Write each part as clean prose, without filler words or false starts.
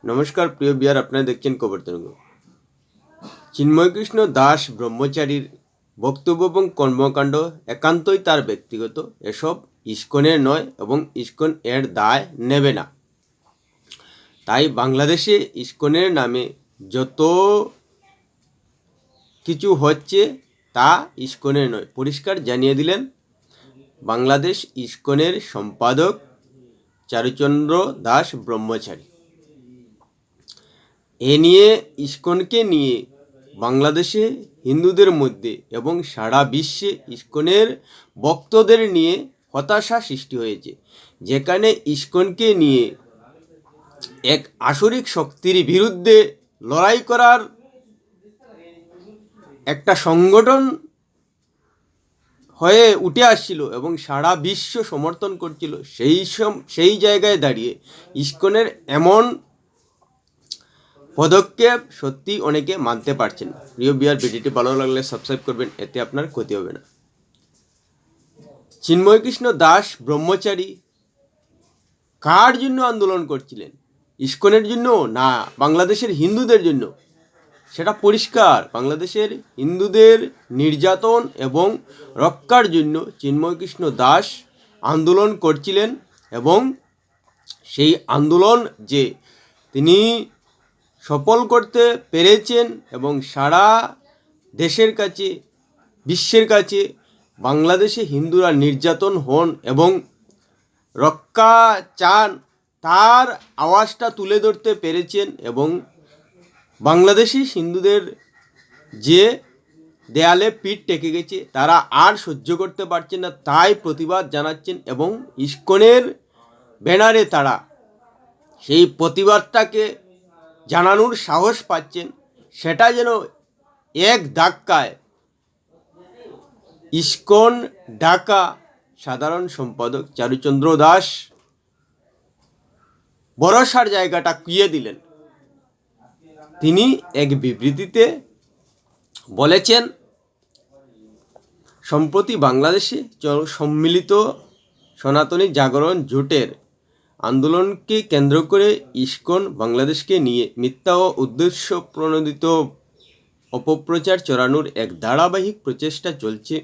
নমস্কার প্রিয় বিয়ার, আপনারা দেখছেন খবর তরঙ্গ। চিন্ময়কৃষ্ণ দাস ব্রহ্মচারীর বক্তব্য এবং কর্মকাণ্ড একান্তই তার ব্যক্তিগত, এসব ইস্কনের নয় এবং ইস্কন এর দায় নেবে না। তাই বাংলাদেশে ইস্কনের নামে যত কিছু হচ্ছে তা ইস্কনের নয়, পরিষ্কার জানিয়ে দিলেন বাংলাদেশ ইস্কনের সম্পাদক চারুচন্দ্র দাস ব্রহ্মচারী। এ নিয়ে ইস্কনকে নিয়ে বাংলাদেশে হিন্দুদের মধ্যে এবং সারা বিশ্বে ইস্কনের ভক্তদের নিয়ে হতাশা সৃষ্টি হয়েছে, যেখানে ইস্কনকে নিয়ে এক আসরিক শক্তির বিরুদ্ধে লড়াই করার একটা সংগঠন হয়ে উঠে আসছিল এবং সারা বিশ্ব সমর্থন করছিল। সেই জায়গায় দাঁড়িয়ে ইস্কনের এমন পদক্ষেপ সত্যি অনেকে মানতে পারছেন না। প্রিয় বিয়ার, ভিডিওটি ভালো লাগলে সাবস্ক্রাইব করবেন, এতে আপনার ক্ষতি হবে না। চিন্ময়কৃষ্ণ দাস ব্রহ্মচারী কার জন্য আন্দোলন করছিলেন? ইস্কনের জন্য না বাংলাদেশের হিন্দুদের জন্য? সেটা পরিষ্কার। বাংলাদেশের হিন্দুদের নির্যাতন এবং রক্ষার জন্য চিন্ময়কৃষ্ণ দাস আন্দোলন করছিলেন এবং সেই আন্দোলন যে তিনি সফল করতে পেরেছেন এবং সারা দেশের কাছে, বিশ্বের কাছে বাংলাদেশে হিন্দুরা নির্যাতন হন এবং রক্ষা চান, তার আওয়াজটা তুলে ধরতে পেরেছেন এবং বাংলাদেশি হিন্দুদের যে দেয়ালে পিঠ টেকে গেছে, তারা আর সহ্য করতে পারছেন না, তাই প্রতিবাদ জানাচ্ছেন এবং ইস্কনের ব্যানারে তারা সেই প্রতিবাদটাকে জানানোর সাহস পাচ্ছেন। সেটা যেন এক ধাক্কায় ইস্কন ঢাকা সাধারণ সম্পাদক চারুচন্দ্র দাস ভরসার জায়গাটা কুইয়ে দিলেন। তিনি এক বিবৃতিতে বলেছেন, সম্প্রতি বাংলাদেশে সম্মিলিত সনাতনী জাগরণ জোটের আন্দোলনকে কেন্দ্র করে ইস্কন বাংলাদেশকে নিয়ে মিথ্যা ও উদ্দেশ্য প্রণোদিত অপপ্রচার চড়ানোর এক ধারাবাহিক প্রচেষ্টা চলছে।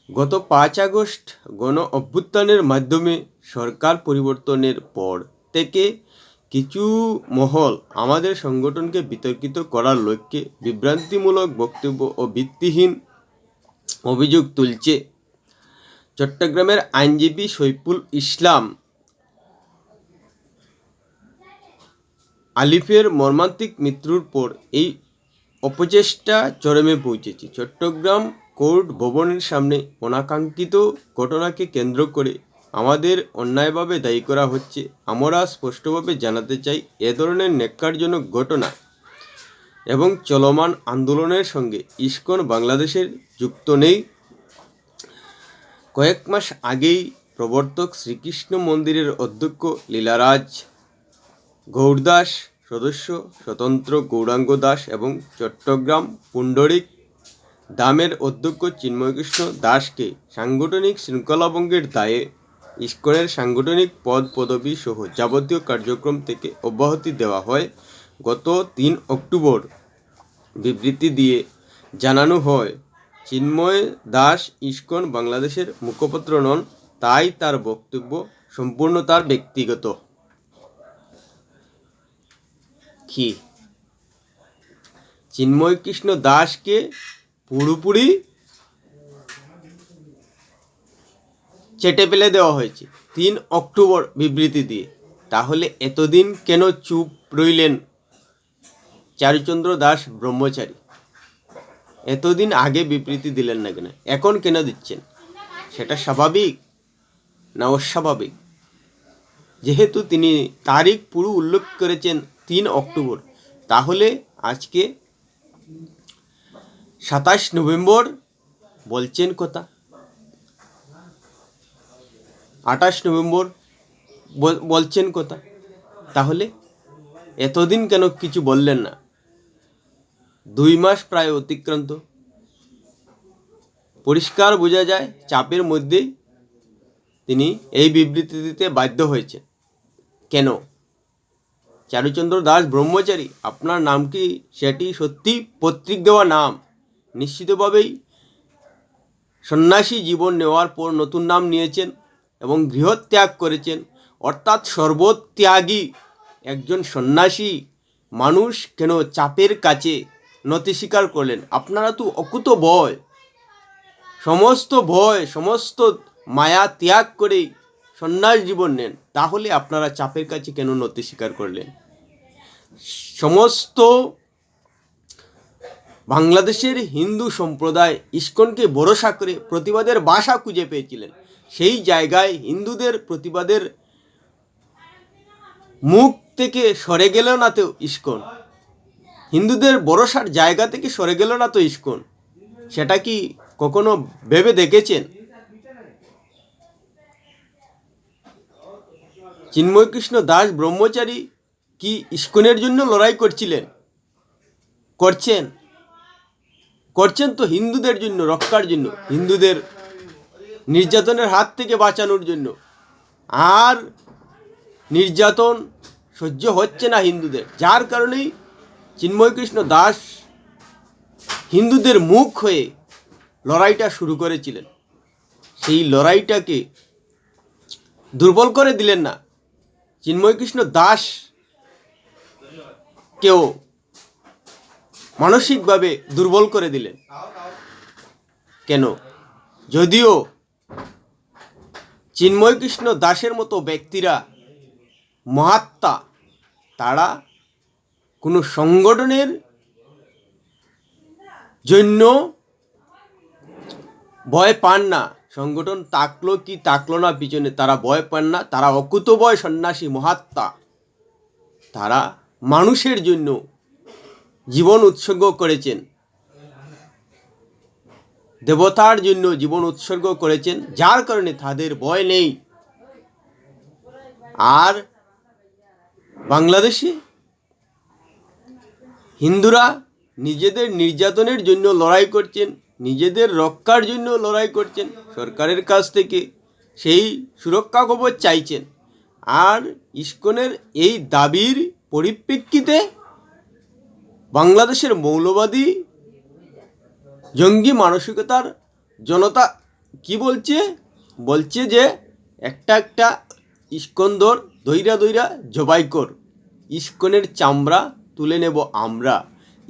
গত 5 আগস্ট গণ অভ্যুত্থানের মাধ্যমে সরকার পরিবর্তনের পর থেকে কিছু মহল আমাদের সংগঠনকে বিতর্কিত করার লক্ষ্যে বিভ্রান্তিমূলক বক্তব্য ও ভিত্তিহীন অভিযোগ তুলছে। চট্টগ্রামের আইনজীবী সৈফুল ইসলাম আলিফের মর্মান্তিক মৃত্যুর পর এই অপচেষ্টা চরমে পৌঁছেছে। চট্টগ্রাম কোর্ট ভবনের সামনে অনাকাঙ্ক্ষিত ঘটনাকে কেন্দ্র করে আমাদের অন্যায়ভাবে দায়ী করা হচ্ছে। আমরা স্পষ্টভাবে জানাতে চাই, এ ধরনের ন্যাক্কারজনক ঘটনা এবং চলমান আন্দোলনের সঙ্গে ইস্কন বাংলাদেশের যুক্ত নেই। কয়েক মাস আগেই প্রবর্তক শ্রীকৃষ্ণ মন্দিরের অধ্যক্ষ লীলারাজ গৌরদাস, সদস্য স্বতন্ত্র গৌরাঙ্গ দাস এবং চট্টগ্রাম পুণ্ডরিক ধামের অধ্যক্ষ চিন্ময়কৃষ্ণ দাসকে সাংগঠনিক শৃঙ্খলাভঙ্গের দায়ে ইস্কনের সাংগঠনিক পদ পদবি সহ যাবতীয় কার্যক্রম থেকে অব্যাহতি দেওয়া হয়। গত 3 অক্টোবর বিবৃতি দিয়ে জানানো হয়, চিন্ময় দাস ইস্কন বাংলাদেশের মুখপাত্র নন, তাই তার বক্তব্য সম্পূর্ণ তার ব্যক্তিগত। কি চিন্ময়কৃষ্ণ দাসকে পুরোপুরি চেটে ফেলে দেওয়া হয়েছে 3 অক্টোবর বিবৃতি দিয়ে। তাহলে এতদিন কেন চুপ রইলেন চারুচন্দ্র দাস ব্রহ্মচারী? এতদিন আগে বিবৃতি দিলেন না কেন? এখন কেন দিচ্ছেন? সেটা স্বাভাবিক না অস্বাভাবিক? যেহেতু তিনি তারিখ পুরো উল্লেখ করেছেন 3 অক্টোবর, তাহলে আজকে 27 নভেম্বর বলছেন কথা, 28 নভেম্বর বলছেন কথা, তাহলে এতদিন কেন কিছু বললেন না? 2 মাস প্রায় অতিক্রান্ত। পরিষ্কার বোঝা যায় চাপের মধ্যে তিনি এই বিবৃতি দিতে বাধ্য হয়েছেন। কেন? চারুচন্দ্র দাস ব্রহ্মচারী, আপনার নাম কি সেটি সত্যি পৈতৃক দেওয়া নাম? নিশ্চিতভাবেই সন্ন্যাসী জীবন নেওয়ার পর নতুন নাম নিয়েছেন এবং গৃহত্যাগ করেছেন, অর্থাৎ সর্বত্যাগী একজন সন্ন্যাসী মানুষ কেন চাপের কাছে নতি স্বীকার করলেন? আপনারা তো অকুত ভয়, সমস্ত মায়া ত্যাগ করেই সন্ন্যাস জীবন নেন, তাহলে আপনারা চাপের কাছে কেন নতি স্বীকার করলেন? সমস্ত বাংলাদেশের হিন্দু সম্প্রদায় ইস্কনকে ভরসা করে প্রতিবাদের ভাষা খুঁজে পেয়েছিলেন। সেই জায়গায় হিন্দুদের প্রতিবাদের মুখ থেকে সরে গেল না তো ইস্কন, হিন্দুদের ভরসার জায়গা থেকে সরে গেল না তো ইস্কন। সেটা কি কখনো ভেবে দেখেছেন? চিন্ময়কৃষ্ণ দাস ব্রহ্মচারী কি ইস্কনের জন্য লড়াই করছিলেন? করছেন তো হিন্দুদের জন্য, রক্ষার জন্য, হিন্দুদের নির্যাতনের হাত থেকে বাঁচানোর জন্য। আর নির্যাতন সহ্য হচ্ছে না হিন্দুদের, যার কারণেই চিন্ময়কৃষ্ণ দাস হিন্দুদের মুখ হয়ে লড়াইটা শুরু করেছিলেন। সেই লড়াইটাকে দুর্বল করে দিলেন না, চিন্ময়কৃষ্ণ দাস কেউ মানসিকভাবে দুর্বল করে দিলেন। কেন? যদিও চিন্ময়কৃষ্ণ দাসের মতো ব্যক্তিরা মহাত্মা, তারা কোনো সংগঠনের জন্য ভয় পান না। সংগঠন থাকলো কি থাকলো না পিছনে তারা ভয় পান না, তারা অকুতভয় সন্ন্যাসী মহাত্মা। তারা মানুষের জন্য জীবন উৎসর্গ করেছেন, দেবতার জন্য জীবন উৎসর্গ করেছেন, যার কারণে তাদের ভয় নেই। আর বাংলাদেশে হিন্দুরা নিজেদের নির্যাতনের জন্য লড়াই করছেন, নিজেদের রক্ষার জন্য লড়াই করছেন, সরকারের কাছ থেকে সেই সুরক্ষা কবচ চাইছেন। আর ইস্কনের এই দাবির পরিপ্রেক্ষিতে বাংলাদেশের মৌলবাদী জঙ্গি মানসিকতার জনতা কি বলছে যে একটা ইস্কন দইরা জবাই কর, ইস্কনের চামড়া তুলে নেব আমরা,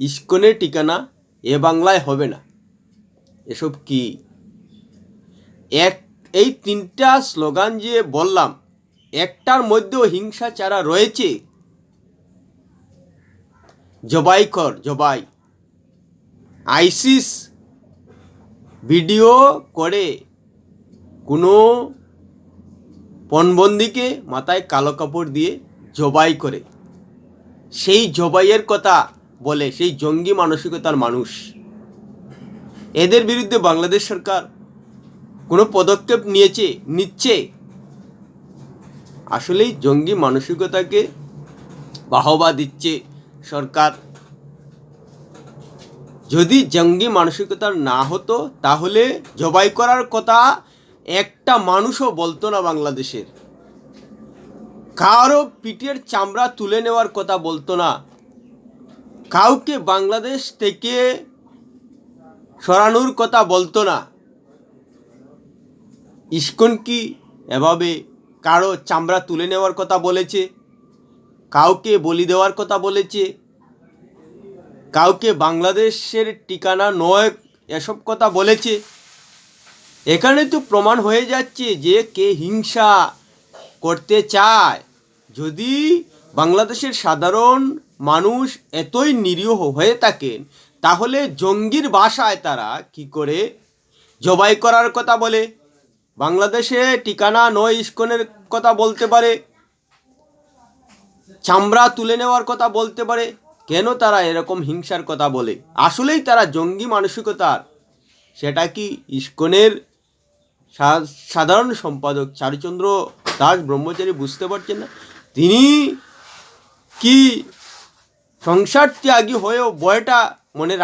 ইস্কনের ঠিকানা এ বাংলায় হবে না। এসব কি? এই তিনটা স্লোগান যে বললাম, একটার মধ্যেও হিংসাচারা রয়েছে। জবাই কর, জবাই। আইসিস ভিডিও করে কোনো পণবন্দিকে মাথায় কালো কাপড় দিয়ে জবাই করে, সেই জবাইয়ের কথা বলে সেই জঙ্গি মানসিকতার মানুষ। এদের বিরুদ্ধে বাংলাদেশ সরকার কোনো পদক্ষেপ নিচ্ছে? আসলেই জঙ্গি মানসিকতাকে বাহবা দিচ্ছে সরকার। যদি জঙ্গি মানসিকতার না হতো তাহলে জবাই করার কথা একটা মানুষও বলতো না বাংলাদেশের, কারো পিঠের চামড়া তুলে নেওয়ার কথা বলতো না, কাউকে বাংলাদেশ থেকে সরানোর কথা বলতো না। ইস্কন কি এভাবে কারো চামড়া তুলে নেওয়ার কথা বলেছে? কাউকে বলি দেওয়ার কথা বলেছে? কাউকে বাংলাদেশের ঠিকানা নয় এসব কথা বলেছে? এখানে তো প্রমাণ হয়ে যাচ্ছে যে কে হিংসা করতে চায়। যদি বাংলাদেশের সাধারণ মানুষ এতই নিরীহ হয়ে থাকেন, তাহলে জঙ্গির ভাষায় তারা কি করে জবাই করার কথা বলে, বাংলাদেশে ঠিকানা নয় ইস্কনের কথা বলতে পারে, চামড়া তুলে নেওয়ার কথা বলতে পারে? কেন তারা এরকম হিংসার কথা বলে? আসলেই তারা জঙ্গি মানসিকতার। সেটা কি ইস্কনের সাধারণ সম্পাদক চারুচন্দ্র দাস ব্রহ্মচারী বুঝতে পারছেন না? তিনি কি সংসার ত্যাগী হয়েও ভয়টা মনে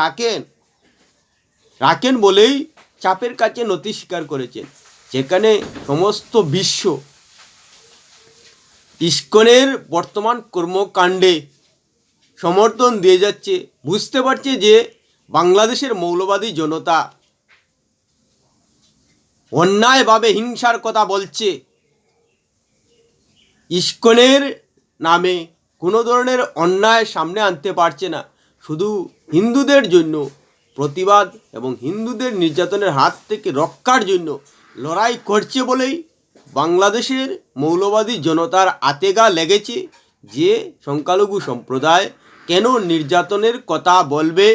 রাখেন বলেই চাপের কাছে নতি স্বীকার করেছেন, যেখানে সমস্ত বিশ্ব ইসকনের বর্তমান কর্মকাণ্ডে সমর্থন দিয়ে যাচ্ছে, বুঝতে পারছে যে বাংলাদেশের মৌলবাদী জনতা অন্যায়ভাবে হিংসার কথা বলছে। ইসকনের নামে কোনো ধরনের অন্যায় সামনে আনতে পারছে না, শুধু হিন্দুদের জন্য প্রতিবাদ এবং হিন্দুদের নির্যাতনের হাত থেকে রক্ষার জন্য লড়াই করছে বলেই বাংলাদেশের মৌলবাদী জনতার আতেগা লেগেছে যে সংখ্যালঘু সম্প্রদায় কেন নির্যাতনের কথা বলবে।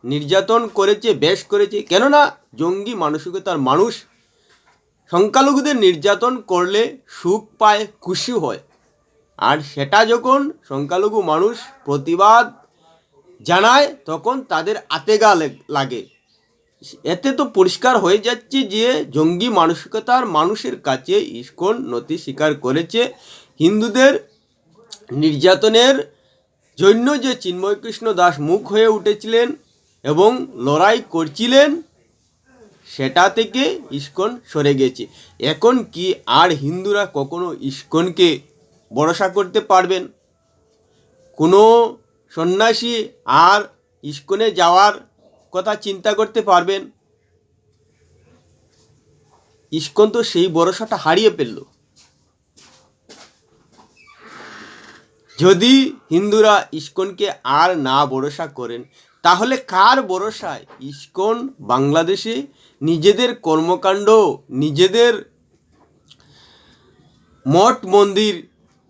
নির্যাতন করেছে, বেশ করেছে, কেননা জঙ্গি মানসিকতার মানুষ সংখ্যালঘুদের নির্যাতন করলে সুখ পায়, খুশি হয়, আর সেটা যখন সংখ্যালঘু মানুষ প্রতিবাদ জানায় তখন তাদের আতেগা লাগে। এতে তো পরিষ্কার হয়ে যাচ্ছে যে জঙ্গি মানসিকতার মানুষের কাছে ইসকন নতি স্বীকার করেছে। হিন্দুদের নির্যাতনের জন্য যে চিন্ময়কৃষ্ণ দাস মুখ হয়ে উঠেছিলেন এবং লড়াই করছিলেন, সেটা থেকে ইসকন সরে গেছে। এখন কি আর হিন্দুরা কখনো ইসকনকে ভরসা করতে পারবেন? কোনো সন্ন্যাসী আর ইসকনে যাওয়ার কথা চিন্তা করতে পারবেন? ইসকন তো সেই ভরসাটা হারিয়ে ফেলল। যদি হিন্দুরা ইসকনকে আর না ভরসা করেন, তাহলে কার ভরসায় ইসকন বাংলাদেশে নিজেদের কর্মকাণ্ড, নিজেদের মঠ মন্দির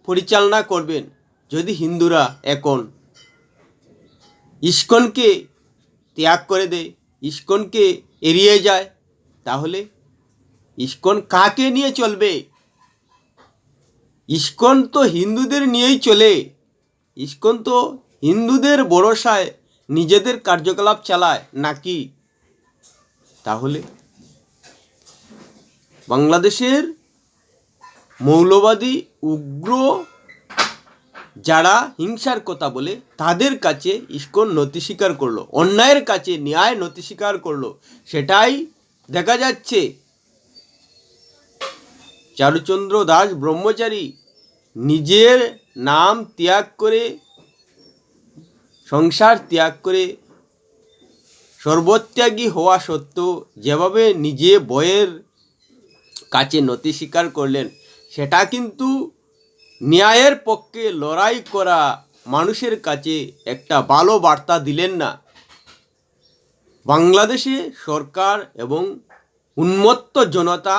পরিচালনা করবেন? যদি হিন্দুরা এখন ইসকনকে ত্যাগ করে দেয়, ইসকনকে এড়িয়ে যায়, তাহলে ইসকন কাকে নিয়ে চলবে? ইসকন তো হিন্দুদের নিয়েই চলে। ইসকন তো হিন্দুদের ভরসায় নিজেদের কার্যকলাপ চালায় নাকি? তাহলে বাংলাদেশের মৌলবাদী উগ্র যারা হিংসার কথা বলে তাদের কাছে ইসকন নতি স্বীকার করলো, অন্যায়ের কাছে ন্যায় নতি স্বীকার করলো। সেটাই দেখা যাচ্ছে। চারুচন্দ্র দাস ব্রহ্মচারী নিজের নাম ত্যাগ করে, সংসার ত্যাগ করে, সর্বত্যাগী হওয়া সত্ত্বেও যেভাবে নিজে বইয়ের কাছে নতি স্বীকার করলেন, সেটা কিন্তু ন্যায়ের পক্ষে লড়াই করা মানুষের কাছে একটা ভালো বার্তা দিলেন না। বাংলাদেশে সরকার এবং উন্মত্ত জনতা,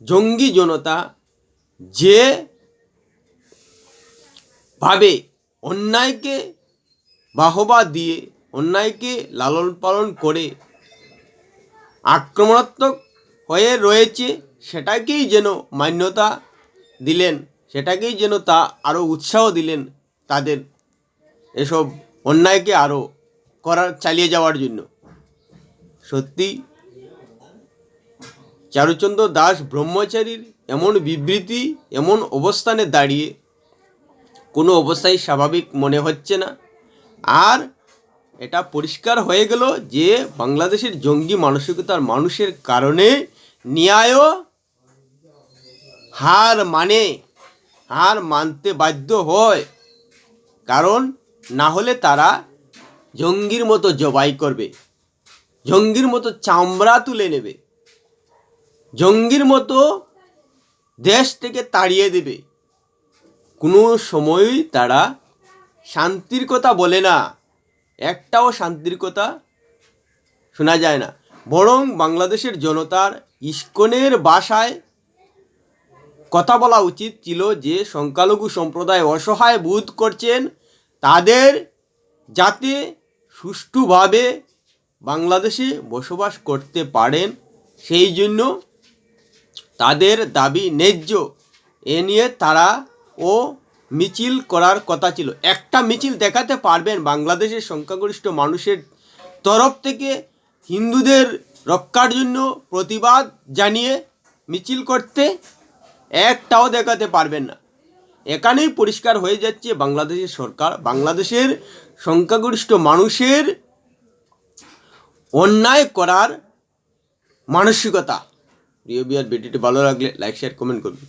জঙ্গি জনতা যে ভাবে অন্যায়কে বাহবা দিয়ে, অন্যায়কে লালন পালন করে আক্রমণাত্মক হয়ে রয়েছে, সেটাকেই যেন মান্যতা দিলেন, সেটাকেই যেন তা আরও উৎসাহ দিলেন তাদের এসব অন্যায়কে আরও চালিয়ে যাওয়ার জন্য। সত্যি চারুচন্দ্র দাস ব্রহ্মচারীর এমন বিবৃতি, এমন অবস্থানে দাঁড়িয়ে কোনো অবস্থায় স্বাভাবিক মনে হচ্ছে না। আর এটা পরিষ্কার হয়ে গেল যে বাংলাদেশের জঙ্গি মানসিকতার মানুষের কারণে ন্যায়ও হার মানতে বাধ্য হয়। কারণ না হলে তারা জঙ্গির মতো জবাই করবে, জঙ্গির মতো চামড়া তুলে নেবে, জঙ্গির মতো দেশ থেকে তাড়িয়ে দেবে। কোনো সময়ই তারা শান্তির কথা বলে না, একটাও শান্তির কথা শোনা যায় না। বরং বাংলাদেশের জনতার ইসকনের ভাষায় কথা বলা উচিত ছিল যে সংখ্যালঘু সম্প্রদায় অসহায় বোধ করছেন, তাদের যাতে সুষ্ঠুভাবে বাংলাদেশে বসবাস করতে পারেন, সেই জন্য তাদের দাবি ন্যায্য, এ নিয়ে তারা মিছিল করার কথা ছিল। একটা মিছিল দেখাতে পারবেন বাংলাদেশের সংখ্যাগরিষ্ঠ মানুষের তরফ থেকে হিন্দুদের রক্ষার জন্য প্রতিবাদ জানিয়ে মিছিল করতে? একটাও দেখাতে পারবেন না। এখানেই পরিষ্কার হয়ে যাচ্ছে বাংলাদেশের সরকার, বাংলাদেশের সংখ্যাগরিষ্ঠ মানুষের অন্যায় করার মানসিকতা। প্রিয় ভিউয়ার, ভিডিওটি ভালো লাগলে লাইক, শেয়ার, কমেন্ট করুন।